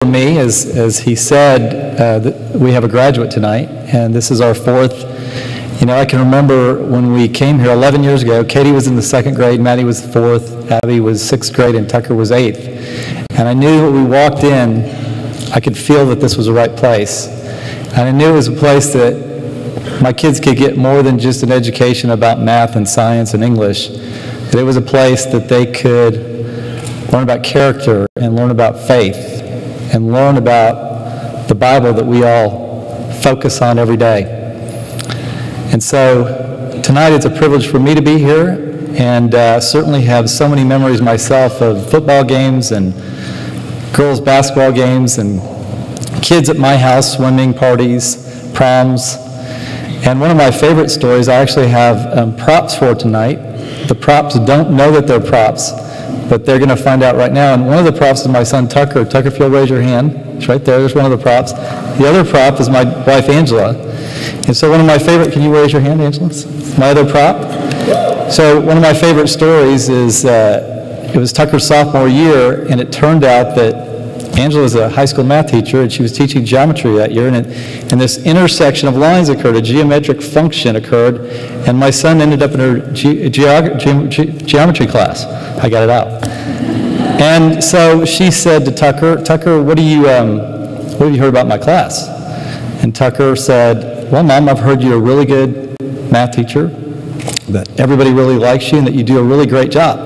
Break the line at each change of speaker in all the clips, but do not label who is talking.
for me, as he said, that we have a graduate tonight, and this is our fourth. You know, I can remember when we came here 11 years ago, Katie was in the 2nd grade, Maddie was 4th, Abby was 6th grade, and Tucker was 8th. And I knew when we walked in, I could feel that this was the right place. And I knew it was a place that my kids could get more than just an education about math and science and English. That it was a place that they could learn about character and learn about faith and learn about the Bible that we all focus on every day. And so tonight it's a privilege for me to be here, and certainly have so many memories myself of football games and girls' basketball games and kids at my house, swimming parties, proms. And one of my favorite stories I actually have props for tonight. The props don't know that they're props, but they're going to find out right now. And one of the props is my son Tucker. Tucker, if you'll raise your hand. It's right there. There's one of the props. The other prop is my wife Angela. And so one of my favorite, can you raise your hand, Angela? My other prop? So one of my favorite stories is, it was Tucker's sophomore year, and it turned out that Angela was a high school math teacher, and she was teaching geometry that year, and this intersection of lines occurred, a geometric function occurred, and my son ended up in her geometry class. I got it out. And so she said to Tucker, Tucker, what have you heard about my class? And Tucker said, well, Mom, I've heard you're a really good math teacher, that everybody really likes you, and that you do a really great job.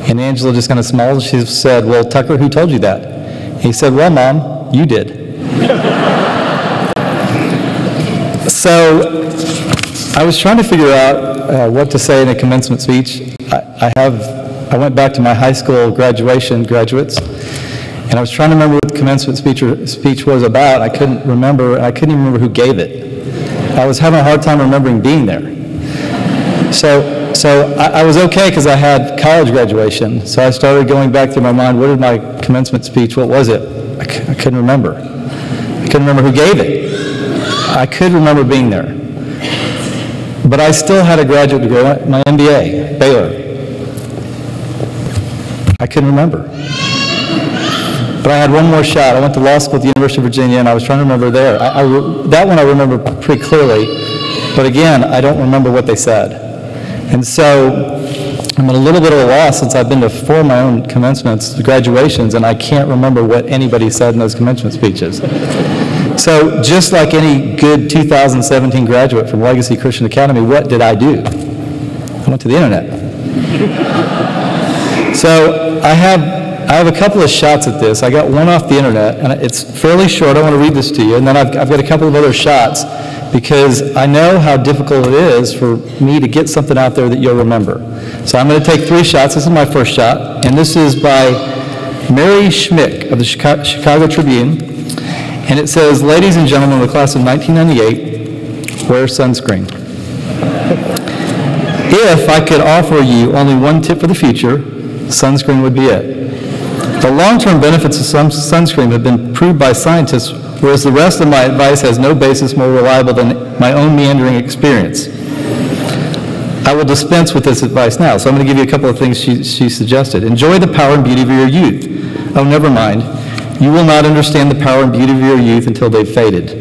And Angela just kind of smiled. She said, well, Tucker, who told you that? And he said, well, Mom, you did. So I was trying to figure out what to say in a commencement speech. I went back to my high school graduates, and I was trying to remember what the commencement speech was about. I couldn't remember, and I couldn't even remember who gave it. I was having a hard time remembering being there. So I was okay because I had college graduation. So I started going back through my mind, what did my commencement speech, what was it? I couldn't remember. I couldn't remember who gave it. I could remember being there. But I still had a graduate degree, my MBA, Baylor. I couldn't remember. But I had one more shot. I went to law school at the University of Virginia, and I was trying to remember there. That one I remember pretty clearly. But again, I don't remember what they said. And so I'm at a little bit of a loss since I've been to 4 of my own commencements, graduations, and I can't remember what anybody said in those commencement speeches. So just like any good 2017 graduate from Legacy Christian Academy, what did I do? I went to the internet. So I have a couple of shots at this. I got one off the internet, and it's fairly short. I want to read this to you, and then I've got a couple of other shots, because I know how difficult it is for me to get something out there that you'll remember. So I'm going to take 3 shots. This is my first shot, and this is by Mary Schmick of the Chicago Tribune, and it says, ladies and gentlemen of the class of 1998, wear sunscreen. If I could offer you only one tip for the future, sunscreen would be it. The long-term benefits of sunscreen have been proved by scientists, whereas the rest of my advice has no basis more reliable than my own meandering experience. I will dispense with this advice now, so I'm going to give you a couple of things she suggested. Enjoy the power and beauty of your youth. Oh, never mind. You will not understand the power and beauty of your youth until they've faded.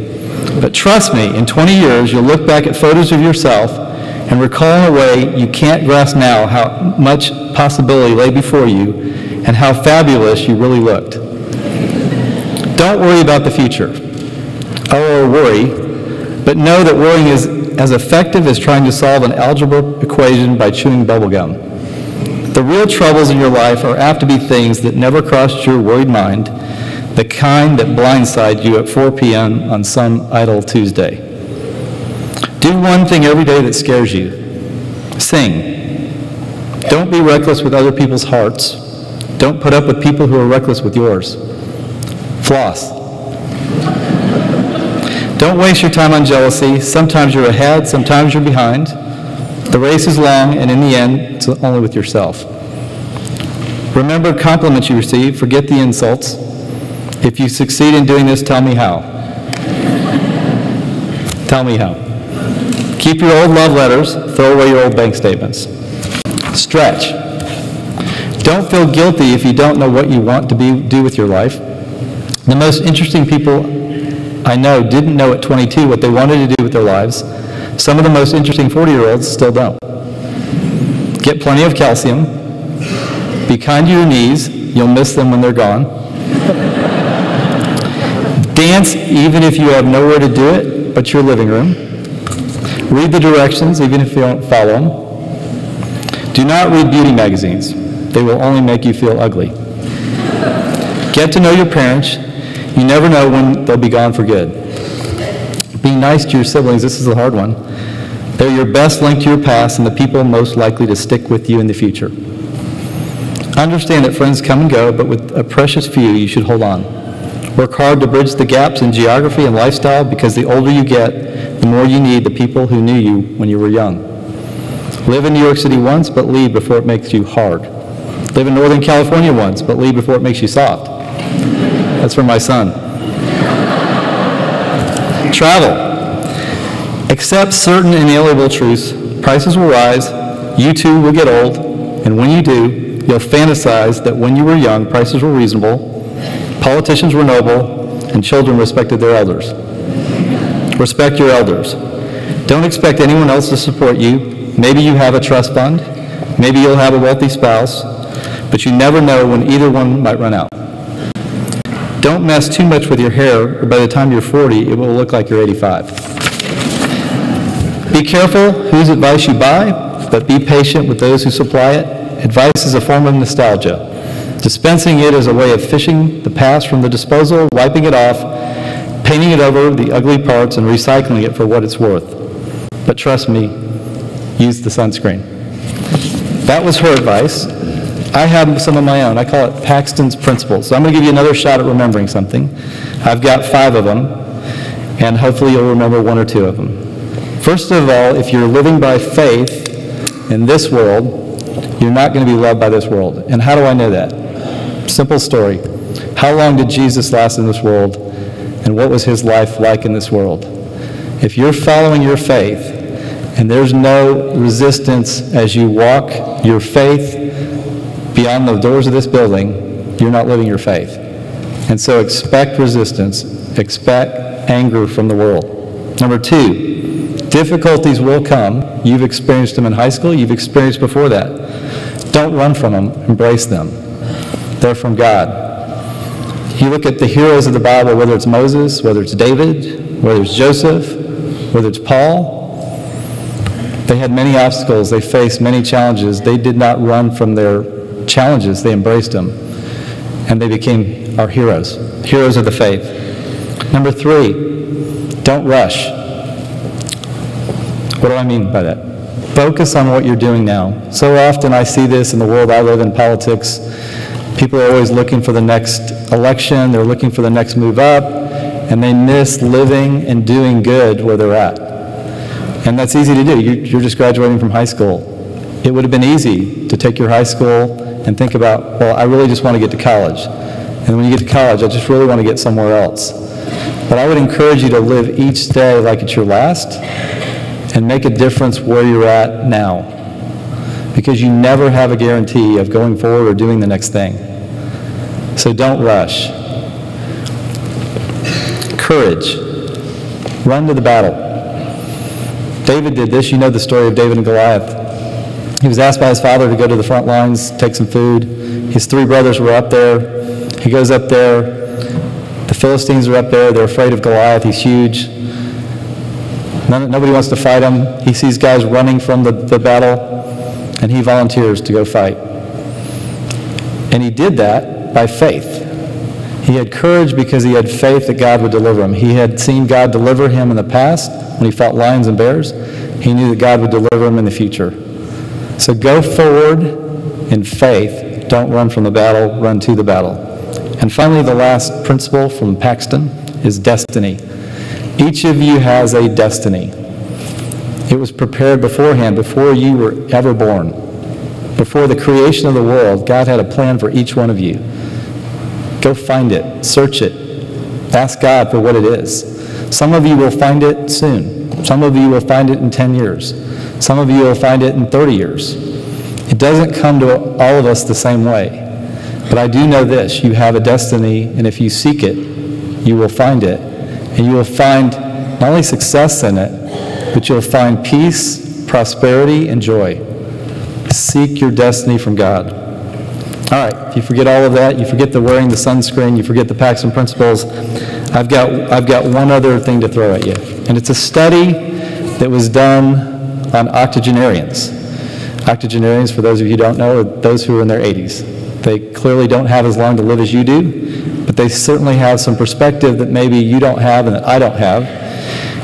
But trust me, in 20 years, you'll look back at photos of yourself and recall in a way you can't grasp now how much possibility lay before you and how fabulous you really looked. Don't worry about the future, or worry, but know that worrying is as effective as trying to solve an algebra equation by chewing bubblegum. The real troubles in your life are apt to be things that never crossed your worried mind, the kind that blindside you at 4 p.m. on some idle Tuesday. Do one thing every day that scares you. Sing. Don't be reckless with other people's hearts. Don't put up with people who are reckless with yours. Floss. Don't waste your time on jealousy. Sometimes you're ahead, sometimes you're behind. The race is long, and in the end, it's only with yourself. Remember compliments you receive. Forget the insults. If you succeed in doing this, tell me how. Tell me how. Keep your old love letters. Throw away your old bank statements. Stretch. Don't feel guilty if you don't know what you want to do with your life. The most interesting people I know didn't know at 22 what they wanted to do with their lives. Some of the most interesting 40-year-olds still don't. Get plenty of calcium. Be kind to your knees. You'll miss them when they're gone. Dance even if you have nowhere to do it but your living room. Read the directions even if you don't follow them. Do not read beauty magazines. They will only make you feel ugly. Get to know your parents. You never know when they'll be gone for good. Be nice to your siblings. This is a hard one. They're your best link to your past and the people most likely to stick with you in the future. Understand that friends come and go, but with a precious few, you should hold on. Work hard to bridge the gaps in geography and lifestyle, because the older you get, the more you need the people who knew you when you were young. Live in New York City once, but leave before it makes you hard. Live in Northern California once, but leave before it makes you soft. That's for my son. Travel. Accept certain inalienable truths. Prices will rise. You too will get old. And when you do, you'll fantasize that when you were young, prices were reasonable, politicians were noble, and children respected their elders. Respect your elders. Don't expect anyone else to support you. Maybe you have a trust fund. Maybe you'll have a wealthy spouse. But you never know when either one might run out. Don't mess too much with your hair, or by the time you're 40, it will look like you're 85. Be careful whose advice you buy, but be patient with those who supply it. Advice is a form of nostalgia. Dispensing it is a way of fishing the past from the disposal, wiping it off, painting it over the ugly parts, and recycling it for what it's worth. But trust me, use the sunscreen. That was her advice. I have some of my own. I call it Paxton's principles. So I'm going to give you another shot at remembering something. I've got 5 of them, and hopefully you'll remember 1 or 2 of them. First of all, if you're living by faith in this world, you're not going to be loved by this world. And how do I know that? Simple story. How long did Jesus last in this world, and what was his life like in this world? If you're following your faith, and there's no resistance as you walk your faith beyond the doors of this building, you're not living your faith. And so expect resistance, expect anger from the world. Number 2, difficulties will come. You've experienced them in high school, you've experienced before that. Don't run from them, embrace them. They're from God. You look at the heroes of the Bible, whether it's Moses, whether it's David, whether it's Joseph, whether it's Paul, they had many obstacles, they faced many challenges. They did not run from their challenges, they embraced them, and they became our heroes, heroes of the faith. Number 3, don't rush. What do I mean by that? Focus on what you're doing now. So often I see this in the world I live in, politics. People are always looking for the next election, they're looking for the next move up, and they miss living and doing good where they're at. And that's easy to do. You're just graduating from high school. It would have been easy to take your high school and think about, well, I really just want to get to college. And when you get to college, I just really want to get somewhere else. But I would encourage you to live each day like it's your last and make a difference where you're at now. Because you never have a guarantee of going forward or doing the next thing. So don't rush. Courage. Run to the battle. David did this. You know the story of David and Goliath. He was asked by his father to go to the front lines, take some food. His 3 brothers were up there. He goes up there. The Philistines are up there. They're afraid of Goliath. He's huge. Nobody wants to fight him. He sees guys running from the battle, and he volunteers to go fight. And he did that by faith. He had courage because he had faith that God would deliver him. He had seen God deliver him in the past when he fought lions and bears. He knew that God would deliver him in the future. So go forward in faith. Don't run from the battle, run to the battle. And finally, the last principle from Paxton is destiny. Each of you has a destiny. It was prepared beforehand, before you were ever born. Before the creation of the world, God had a plan for each one of you. Go find it, search it, ask God for what it is. Some of you will find it soon. Some of you will find it in 10 years. Some of you will find it in 30 years. It doesn't come to all of us the same way. But I do know this, you have a destiny, and if you seek it, you will find it. And you will find not only success in it, but you'll find peace, prosperity, and joy. Seek your destiny from God. All right, if you forget all of that, you forget the wearing the sunscreen, you forget the Paxton principles, I've got one other thing to throw at you. And it's a study that was done on octogenarians. Octogenarians, for those of you who don't know, are those who are in their 80s. They clearly don't have as long to live as you do, but they certainly have some perspective that maybe you don't have and that I don't have.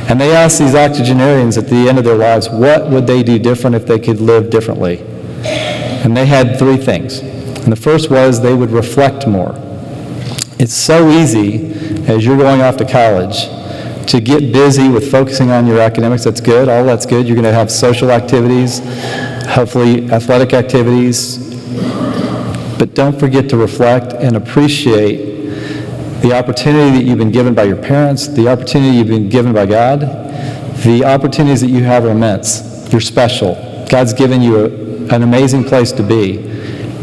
And they asked these octogenarians at the end of their lives, what would they do different if they could live differently? And they had three things. And the first was they would reflect more. It's so easy as you're going off to college to get busy with focusing on your academics. That's good. All that's good. You're going to have social activities, hopefully athletic activities. But don't forget to reflect and appreciate the opportunity that you've been given by your parents, the opportunity you've been given by God. The opportunities that you have are immense. You're special. God's given you an amazing place to be.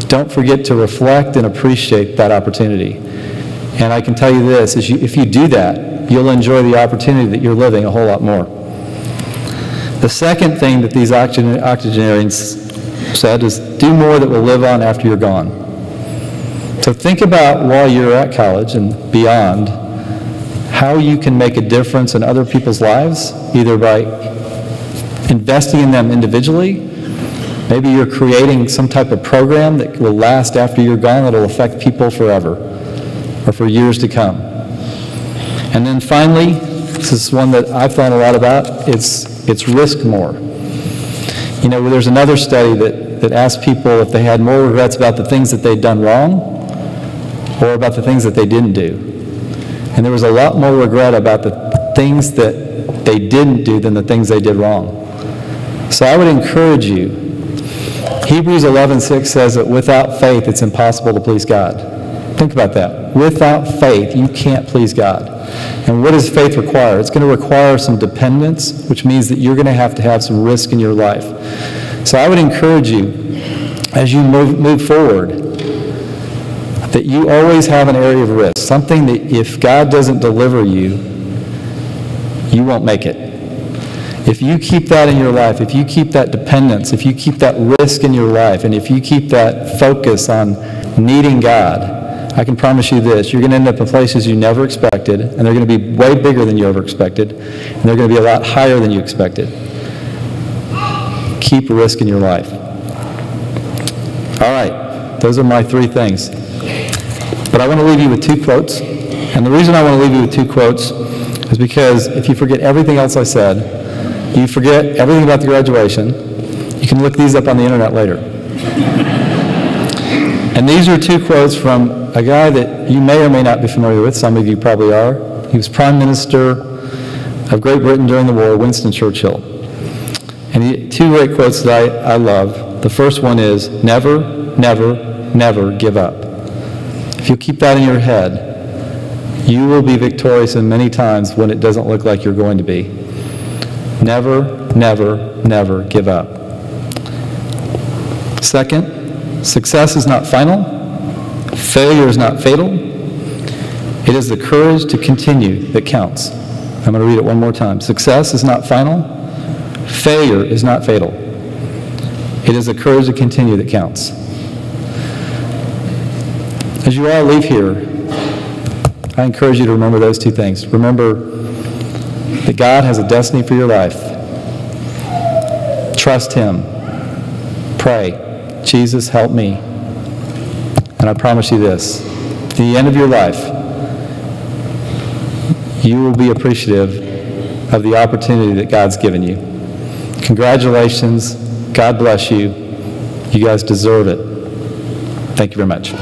Don't forget to reflect and appreciate that opportunity. And I can tell you this, if you do that, you'll enjoy the opportunity that you're living a whole lot more. The second thing that these octogenarians said is, do more that will live on after you're gone. So think about while you're at college and beyond, how you can make a difference in other people's lives, either by investing in them individually. Maybe you're creating some type of program that will last after you're gone, that will affect people forever or for years to come. And then finally, this is one that I've thought a lot about, it's risk more. You know, there's another study that asked people if they had more regrets about the things that they'd done wrong or about the things that they didn't do. And there was a lot more regret about the things that they didn't do than the things they did wrong. So I would encourage you, Hebrews 11:6 says that without faith it's impossible to please God. Think about that. Without faith you can't please God. And what does faith require? It's going to require some dependence, which means that you're going to have some risk in your life. So I would encourage you, as you move forward, that you always have an area of risk, something that if God doesn't deliver you, you won't make it. If you keep that in your life, if you keep that dependence, if you keep that risk in your life, and if you keep that focus on needing God, I can promise you this, you're going to end up in places you never expected, and they're going to be way bigger than you ever expected, and they're going to be a lot higher than you expected. Keep risk in your life. All right, those are my three things. But I want to leave you with two quotes, and the reason I want to leave you with two quotes is because if you forget everything else I said, you forget everything about the graduation, you can look these up on the internet later. And these are two quotes from a guy that you may or may not be familiar with. Some of you probably are. He was Prime Minister of Great Britain during the war, Winston Churchill. And two great quotes that I love. The first one is, never, never, never give up. If you keep that in your head, you will be victorious in many times when it doesn't look like you're going to be. Never, never, never give up. Second, success is not final. Failure is not fatal. It is the courage to continue that counts. I'm going to read it one more time. Success is not final. Failure is not fatal. It is the courage to continue that counts. As you all leave here, I encourage you to remember those two things. Remember that God has a destiny for your life. Trust Him. Pray, Jesus, help me. And I promise you this, at the end of your life, you will be appreciative of the opportunity that God's given you. Congratulations. God bless you. You guys deserve it. Thank you very much.